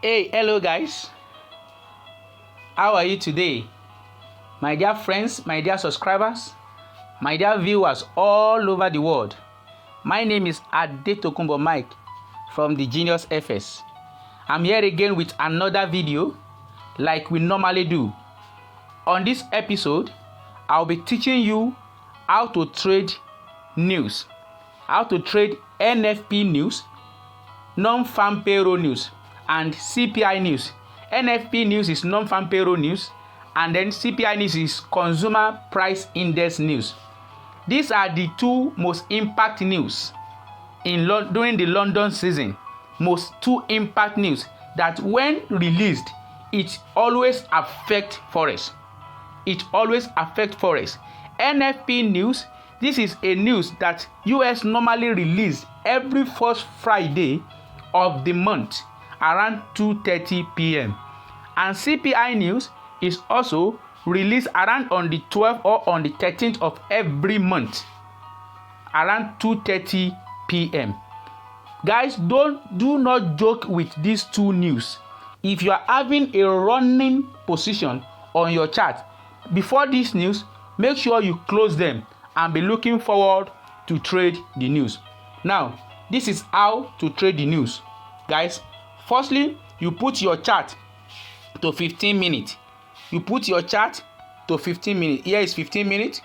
Hey, hello guys. How are you today? My dear friends, my dear subscribers, my dear viewers all over the world. My name is Adetokunbo Mike from the Genius FS. I'm here again with another video like we normally do. On this episode, I'll be teaching you how to trade news, how to trade NFP news, Non Farm Payroll news, and CPI news. NFP news is Non Farm Payroll news, and then CPI news is Consumer Price Index news. These are the two most impact news during the London season. Two impact news that when released, it always affect forex. It always affect forex. NFP news, this is a news that US normally release every first Friday of the month around 2:30 p.m. and CPI news is also released around on the 12th or on the 13th of every month around 2:30 p.m. Guys, do not joke with these two news. If you are having a running position on your chart before this news, make sure you close them and be looking forward to trade the news. Now, this is how to trade the news. Guys, firstly, you put your chart to 15 minutes. You put your chart to 15 minutes. Here is 15 minutes.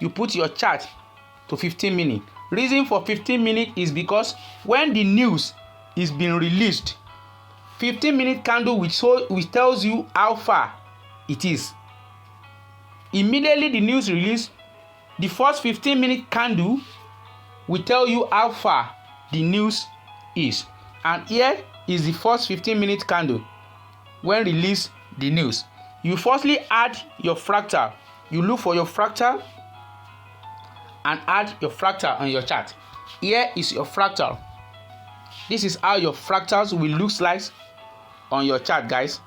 You put your chart to 15 minutes. Reason for 15 minutes is because when the news is being released, 15-minute candle which tells you how far it is. Immediately the news release, the first 15-minute candle will tell you how far the news is. And here is the first 15-minute candle when release the news. You firstly add your fractal. You look for your fractal and add your fractal on your chart. Here is your fractal. This is how your fractals will look like on your chart, guys.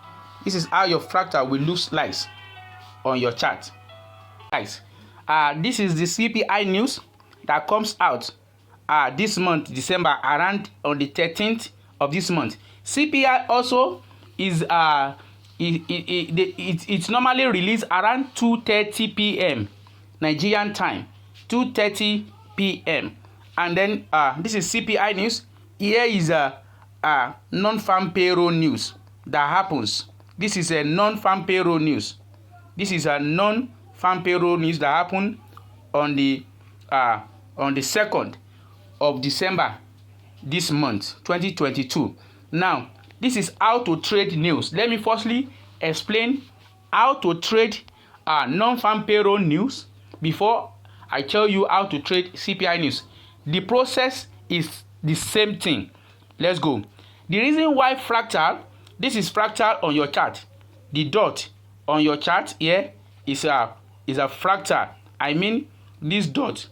This is how your fractal will look like on your chart. Guys, this is the CPI news that comes out this month, December, around on the 13th of this month. CPI also is it's normally released around 2:30 p.m. Nigerian time, 2:30 p.m. And then this is CPI news. Here is a non-farm payroll news that happens. This is a non-farm payroll news. This is a non-farm payroll news that happened on the 2nd of December this month, 2022. Now, this is how to trade news. Let me firstly explain how to trade non-farm payroll news before I tell you how to trade CPI news. The process is the same thing. Let's go. The reason why fractal, this is fractal on your chart. The dot on your chart here is a fractal. I mean this dot.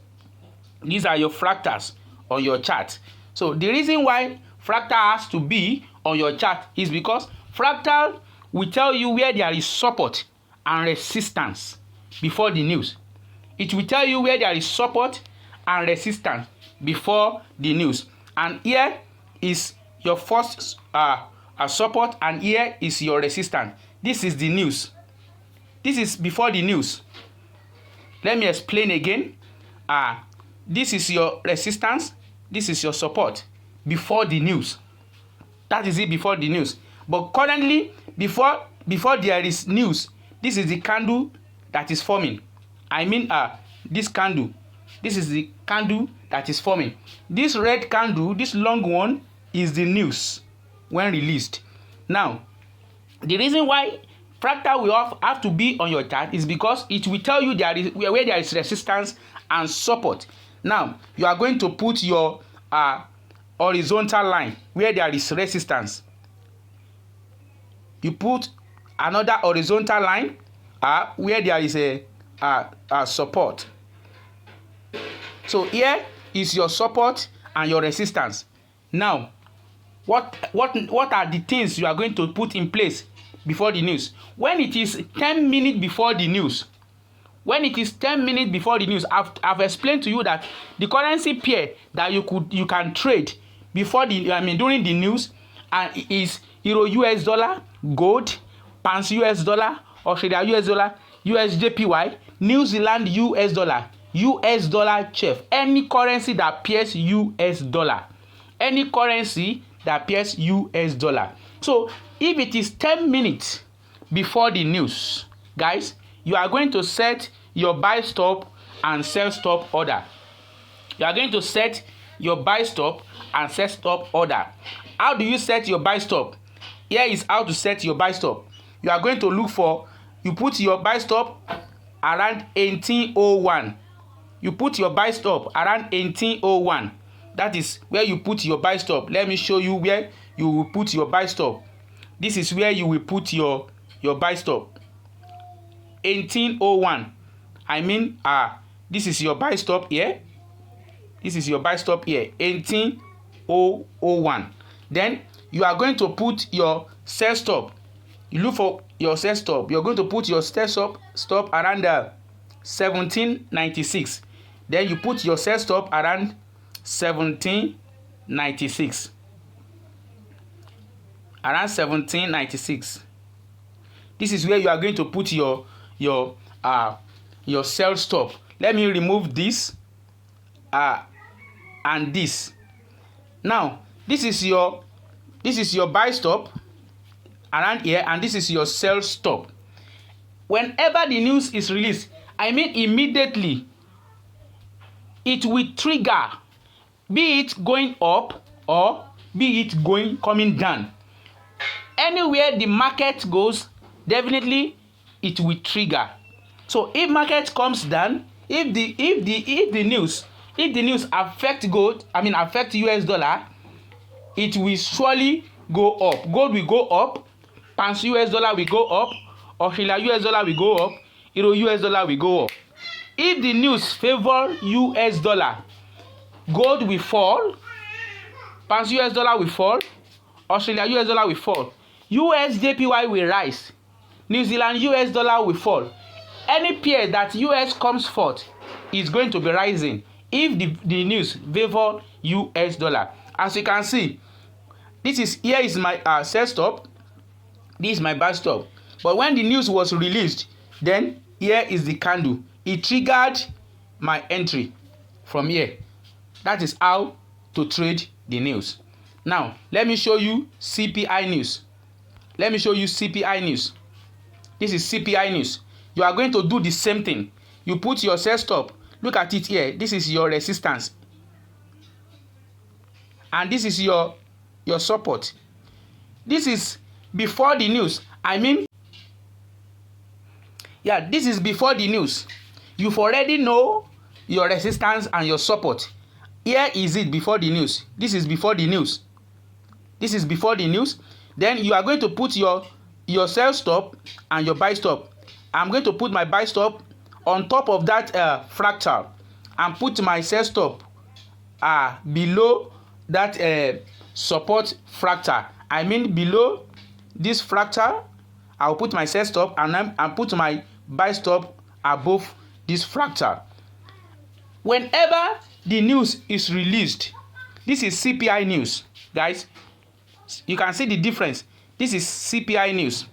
These are your fractals on your chart. So the reason why fractal has to be on your chart is because fractal will tell you where there is support and resistance before the news. It will tell you where there is support and resistance before the news. And here is your first support and here is your resistance. This is the news. This is before the news. Let me explain again. This is your resistance. This is your support before the news. That is it before the news. But currently, before there is news, this is the candle that is forming. I mean this candle. This is the candle that is forming. This red candle, this long one, is the news when released. Now, the reason why fractal will have to be on your chart is because it will tell you where there is resistance and support. Now, you are going to put your horizontal line where there is resistance. You put another horizontal line where there is a support. So here is your support and your resistance. Now, what are the things you are going to put in place before the news? When it is 10 minutes before the news, I've explained to you that the currency pair that you can trade before during the news and is euro US dollar, gold, pounds US dollar, Australia US dollar, USJPY, New Zealand US dollar, US dollar chef, any currency that appears US dollar, any currency that appears US dollar. So if it is 10 minutes before the news, guys, you are going to set your buy stop and sell stop order. You are going to set your buy stop and sell stop order. How do you set your buy stop? Here is how to set your buy stop. You are going to look for, you put your buy stop around 1801. You put your buy stop around 1801. That is where you put your buy stop. Let me show you where you will put your buy stop. This is where you will put your buy stop. 1801. I mean, this is your buy stop here. This is your buy stop here. 1801. Then you are going to put your sell stop. You look for your sell stop. You're going to put your sell stop around 1796. Then you put your sell stop around 1796. Around 1796. This is where you are going to put your sell stop. Let me remove this and this. Now this is your buy stop around here, and this is your sell stop. Whenever the news is released, I mean immediately, it will trigger, be it going up or be it coming down. Anywhere the market goes, definitely it will trigger. So if market comes down, if the news affect gold, affect US dollar, it will surely go up. Gold will go up, pounds US dollar will go up, Australia US dollar will go up, euro US dollar will go up. If the news favor US dollar, gold will fall, pounds US dollar will fall, Australia US dollar will fall, USJPY will rise, New Zealand US dollar will fall. Any pair that US comes forth is going to be rising if the news favor US dollar. As you can see, here is my sell stop, this is my buy stop. But when the news was released, then here is the candle. It triggered my entry from here. That is how to trade the news. Now let me show you CPI news. Let me show you CPI news. This is CPI news. You are going to do the same thing. You put your sell stop. Look at it here. This is your resistance, and this is your support. This is before the news. This is before the news. You've already know your resistance and your support. Here is it before the news. This is before the news. This is before the news. Then you are going to put your sell stop and your buy stop. I'm going to put my buy stop on top of that fractal and put my sell stop below that support fractal. Below this fractal, I'll put my sell stop and put my buy stop above this fractal. Whenever the news is released, this is CPI news, guys. You can see the difference. This is CPI news.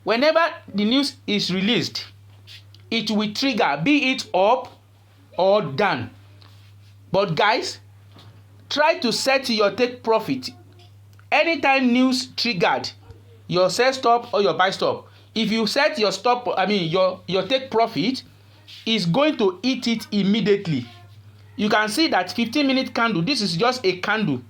Whenever the news is released, it will trigger, be it up or down. But guys, try to set your take profit anytime news triggered your sell stop or your buy stop. If you set your stop, your take profit is going to eat it immediately. You can see that 15-minute candle. This is just a candle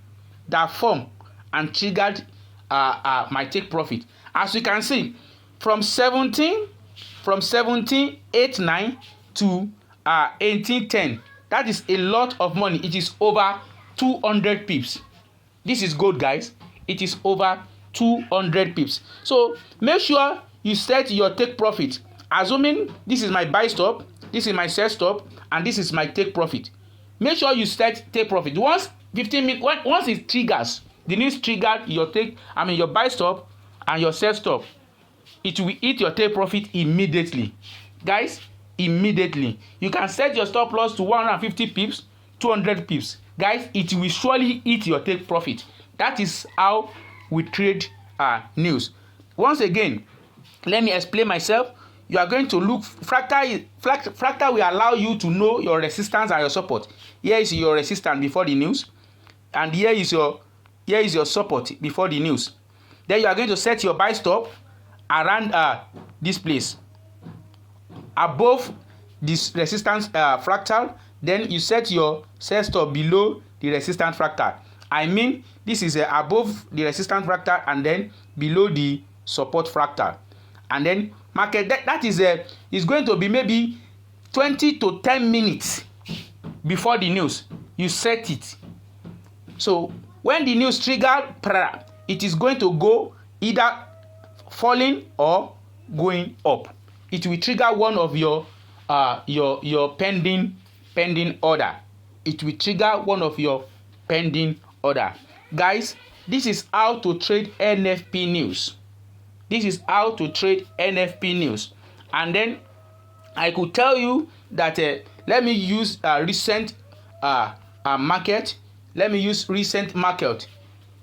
that formed and triggered my take profit. As you can see, from 1789 to 1810, that is a lot of money. It is over 200 pips. This is gold, guys. It is over 200 pips. So make sure you set your take profit, assuming this is my buy stop, this is my sell stop, and this is my take profit. Make sure you set take profit. Once it triggers, the news triggered your your buy stop and your sell stop, it will eat your take profit immediately. Guys, immediately. You can set your stop loss to 150 pips, 200 pips. Guys, it will surely eat your take profit. That is how with trade news. Once again, let me explain myself. You are going to look fractal will allow you to know your resistance and your support. Here is your resistance before the news, and here is your support before the news. Then you are going to set your buy stop around this place above this resistance fractal. Then you set your sell stop below the resistance fractal. I mean, this is above the resistance fractal and then below the support fractal. And then market that is going to be maybe 20 to 10 minutes before the news. You set it. So when the news trigger, it is going to go either falling or going up. It will trigger one of your pending order. It will trigger one of your pending order. Guys, this is how to trade NFP news. This is how to trade NFP news. And then I could tell you that let me use recent market. Let me use recent market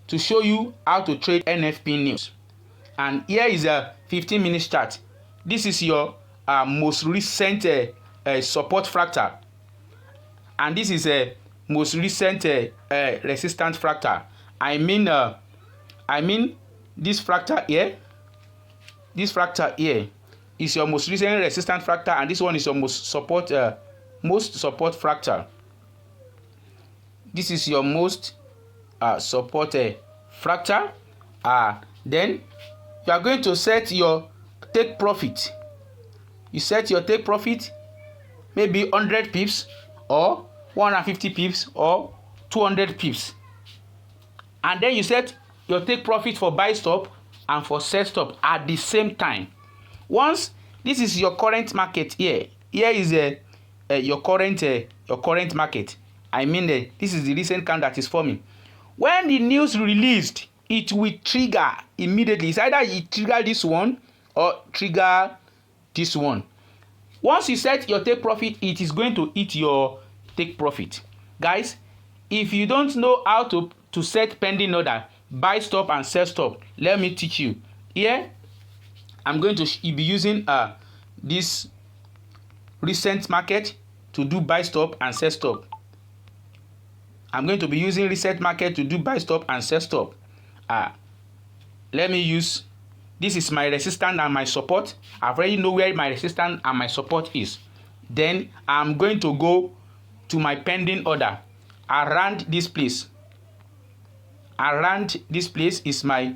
to show you how to trade NFP news. And here is a 15-minute chart. This is your most recent support fractal, and this is a most recent resistance fractal. I mean this fractal here. This fractal here is your most recent resistance fractal, and this one is your most support fractal. This is your most support fractal. Then you are going to set your take profit. You set your take profit maybe 100 pips or 150 pips or 200 pips. And then you set your take profit for buy stop and for sell stop at the same time. Once this is your current market here. Here is your current market. I mean this is the recent candle that is forming. When the news released, it will trigger immediately. It's either it trigger this one or trigger this one. Once you set your take profit, it is going to eat your take profit. Guys, if you don't know how to set pending order, buy stop and sell stop, let me teach you. Here I'm going to be using this recent market to do buy stop and sell stop. I'm going to be using recent market to do buy stop and sell stop. Let me use, this is my resistance and my support. I already know where my resistance and my support is. Then I'm going to go to my pending order around this place. Around this place is my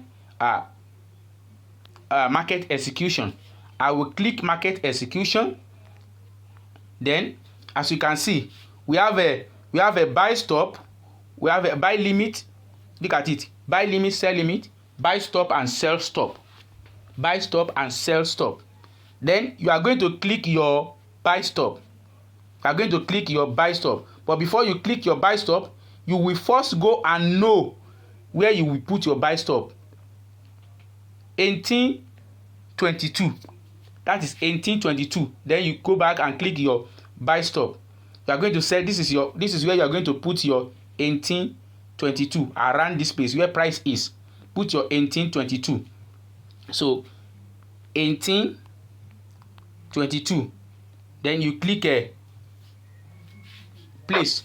market execution. I will click market execution. Then, as you can see, we have a buy stop, we have a buy limit. Look at it. Buy limit, sell limit, buy stop and sell stop. Buy stop and sell stop. Then you are going to click your buy stop. You are going to click your buy stop. But before you click your buy stop, you will first go and know where you will put your buy stop. 1822. That is 1822. Then you go back and click your buy stop. You are going to say this is where you are going to put your 1822 around this place where price is. Put your 1822. So 1822. Then you click a place.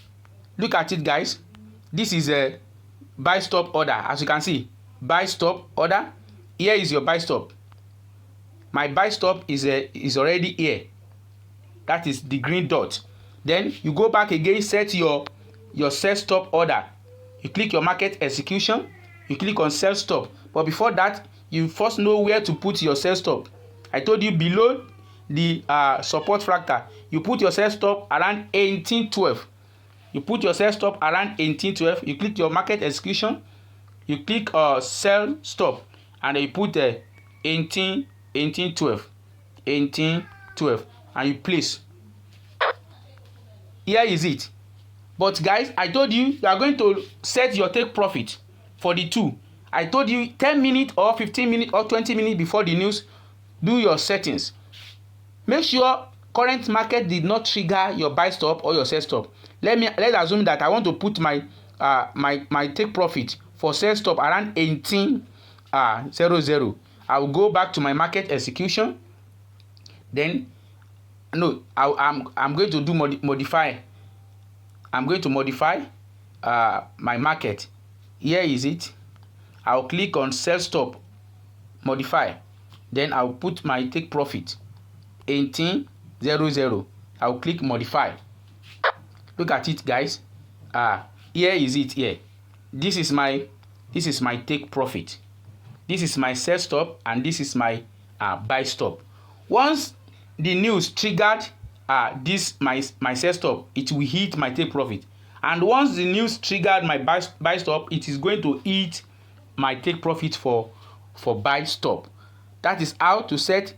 Look at it, guys. This is a buy stop order. As you can see, buy stop order. Here is your buy stop. My buy stop is already here. That is the green dot. Then you go back again, set your sell stop order. You click your market execution. You click on sell stop. But before that, you first know where to put your sell stop. I told you below the support fractal. You put your sell stop around 1812. You put your sell stop around 1812. You click your market execution. You click sell stop, and then you put 1812, and you place. Here is it. But guys, I told you are going to set your take profit for the two. I told you 10 minutes or 15 minutes or 20 minutes before the news, do your settings. Make sure current market did not trigger your buy let's or your sell stop. Let's assume that I want to put my my take profit for sell stop around 18 00. I will go back to my market execution. Then no, I'm going to do modify. I'm going to modify my market. Here is it. I'll click on sell stop, modify. Then I'll put my take profit 1800. I'll click modify. Look at it, guys. Here is it. Here, this is my take profit. This is my sell stop, and this is my buy stop. Once the news triggered this my sell stop, it will hit my take profit, and once the news triggered my buy stop, it is going to hit my take profit for buy stop. That is how to set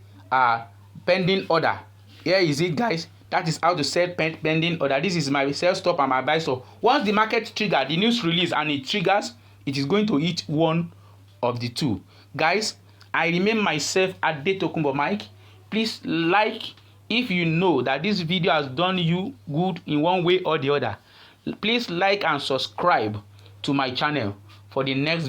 pending order. Here is it, guys. That is how to set pending order. This is my sell stop and my buy stop. Once the market trigger, the news release, and it triggers, it is going to hit one of the two. Guys, I remain myself at Tokunbo Mike. Please like if you know that this video has done you good in one way or the other. Please like and subscribe to my channel for the next